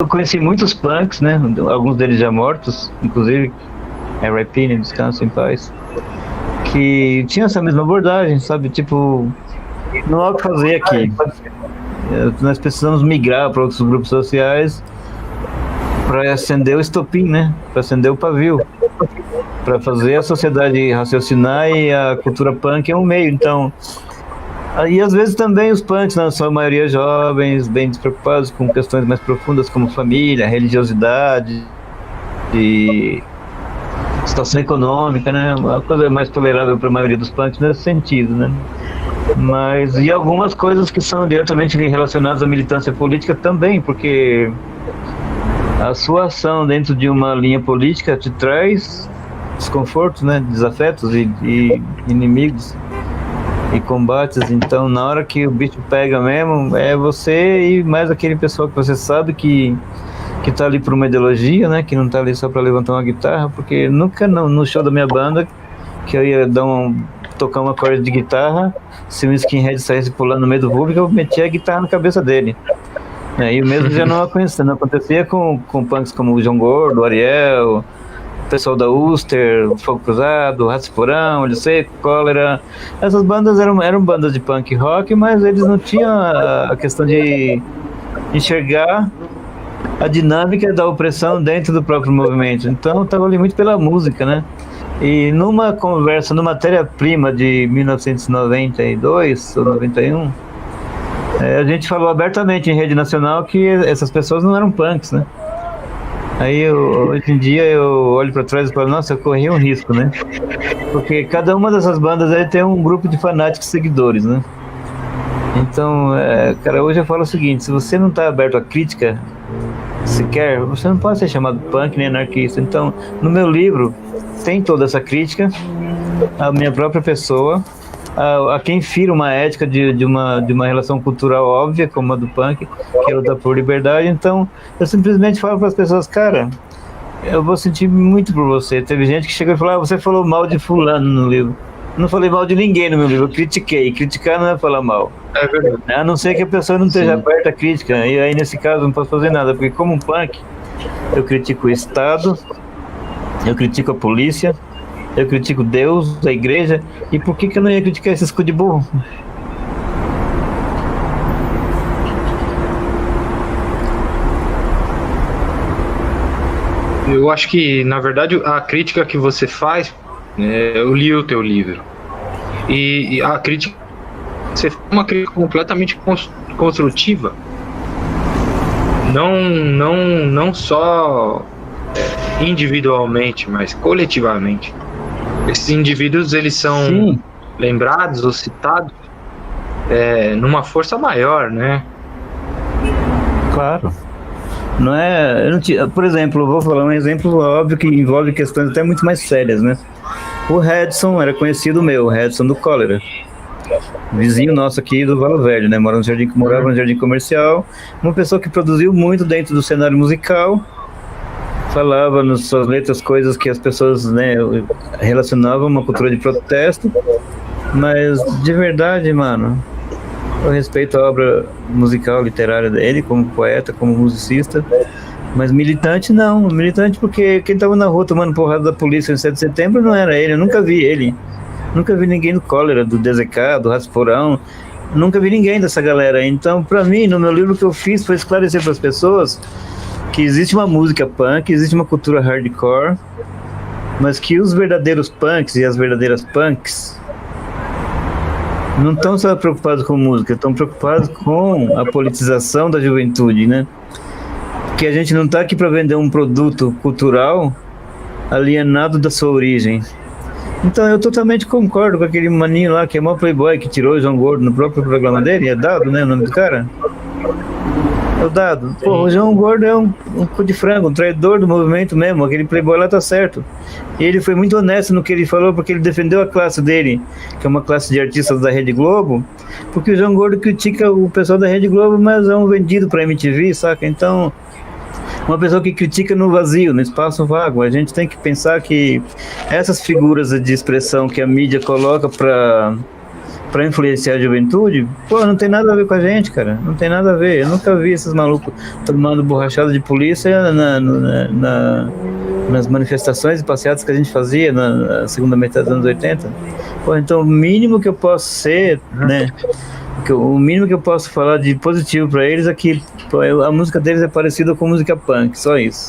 Eu conheci muitos punks, né? Alguns deles já mortos, inclusive R.I.P., né? Descanso em paz. Que tinha essa mesma abordagem, sabe? Tipo, não há o que fazer aqui. Nós precisamos migrar para outros grupos sociais para acender o estopim, né? Para acender o pavio, para fazer a sociedade raciocinar, e a cultura punk é um meio. Então, e às vezes também os punks, na sua maioria jovens, bem despreocupados com questões mais profundas como família, religiosidade, e situação econômica, né? Uma coisa mais tolerável para a maioria dos punks nesse sentido, né? Mas e algumas coisas que são diretamente relacionadas à militância política também, porque a sua ação dentro de uma linha política te traz desconfortos, né? Desafetos e inimigos e combates. Então, na hora que o bicho pega mesmo, é você e mais aquele pessoal que você sabe que tá ali por uma ideologia, né? Que não tá ali só para levantar uma guitarra, porque nunca no show da minha banda que eu ia tocar uma corda de guitarra, se um skinhead saísse pulando no meio do público, eu metia a guitarra na cabeça dele. E o mesmo já não acontecia com punks como o João Gordo, o Ariel, o pessoal da Uster, o Fogo Cruzado, o Ratos Porão, Olho Seco, Cólera. Essas bandas eram bandas de punk rock, mas eles não tinham a questão de enxergar a dinâmica da opressão dentro do próprio movimento. Então estava ali muito pela música, né? E numa conversa, no Matéria-Prima de 1992 ou 91, a gente falou abertamente em rede nacional que essas pessoas não eram punks, né? Aí hoje em dia eu olho para trás e falo, nossa, eu corri um risco, né? Porque cada uma dessas bandas aí tem um grupo de fanáticos seguidores, né? Então, cara, hoje eu falo o seguinte: se você não está aberto à crítica sequer, você não pode ser chamado punk nem anarquista. Então, no meu livro tem toda essa crítica à minha própria pessoa, a quem fira uma ética de uma relação cultural óbvia, como a do punk, que é lutar por liberdade. Então, eu simplesmente falo para as pessoas, cara, eu vou sentir muito por você. Teve gente que chegou e falou, você falou mal de fulano no livro. Eu não falei mal de ninguém no meu livro, eu critiquei. Criticar não é falar mal. É verdade. A não ser que a pessoa não esteja aberta à crítica, e aí nesse caso não posso fazer nada, porque como um punk, eu critico o Estado, eu critico a polícia, eu critico Deus, a igreja, e por que eu não ia criticar esses cu de burro? Eu acho que, na verdade, a crítica que você faz, eu li o teu livro, e a crítica, você faz uma crítica completamente construtiva, não só individualmente, mas coletivamente. Esses indivíduos, eles são lembrados ou citados numa força maior, né? Claro. Não é, por exemplo, eu vou falar um exemplo óbvio que envolve questões até muito mais sérias, né? O Redson era conhecido meu, o Redson do Cólera, vizinho nosso aqui do Valo Velho, né? Morava no Jardim Comercial, uma pessoa que produziu muito dentro do cenário musical, falava nas suas letras coisas que as pessoas, né, relacionavam a uma cultura de protesto, mas de verdade, mano, eu respeito a obra musical, literária dele, como poeta, como musicista, mas militante não. Militante porque quem tava na rua tomando porrada da polícia no 7 de setembro não era ele, eu nunca vi ele. Nunca vi ninguém do Cólera, do DZK, do Ratos Porão, nunca vi ninguém dessa galera. Então, pra mim, no meu livro, o que eu fiz foi esclarecer para as pessoas que existe uma música punk, existe uma cultura hardcore, mas que os verdadeiros punks e as verdadeiras punks não estão só preocupados com música, estão preocupados com a politização da juventude, né? Porque a gente não está aqui para vender um produto cultural alienado da sua origem. Então eu totalmente concordo com aquele maninho lá que é o maior playboy, que tirou o João Gordo no próprio programa dele, é Dado, né, o nome do cara? É o Dado. Pô, o João Gordo é um cu de frango, um traidor do movimento mesmo, aquele playboy lá tá certo. E ele foi muito honesto no que ele falou, porque ele defendeu a classe dele, que é uma classe de artistas da Rede Globo, porque o João Gordo critica o pessoal da Rede Globo, mas é um vendido pra MTV, saca? Então, uma pessoa que critica no vazio, no espaço vago. A gente tem que pensar que essas figuras de expressão que a mídia coloca para pra influenciar a juventude, pô, não tem nada a ver com a gente, cara. Não tem nada a ver. Eu nunca vi esses malucos tomando borrachada de polícia nas manifestações e passeatas que a gente fazia na segunda metade dos anos 80. Pô, então o mínimo que eu posso ser, né? O mínimo que eu posso falar de positivo pra eles é que pô, a música deles é parecida com música punk, só isso.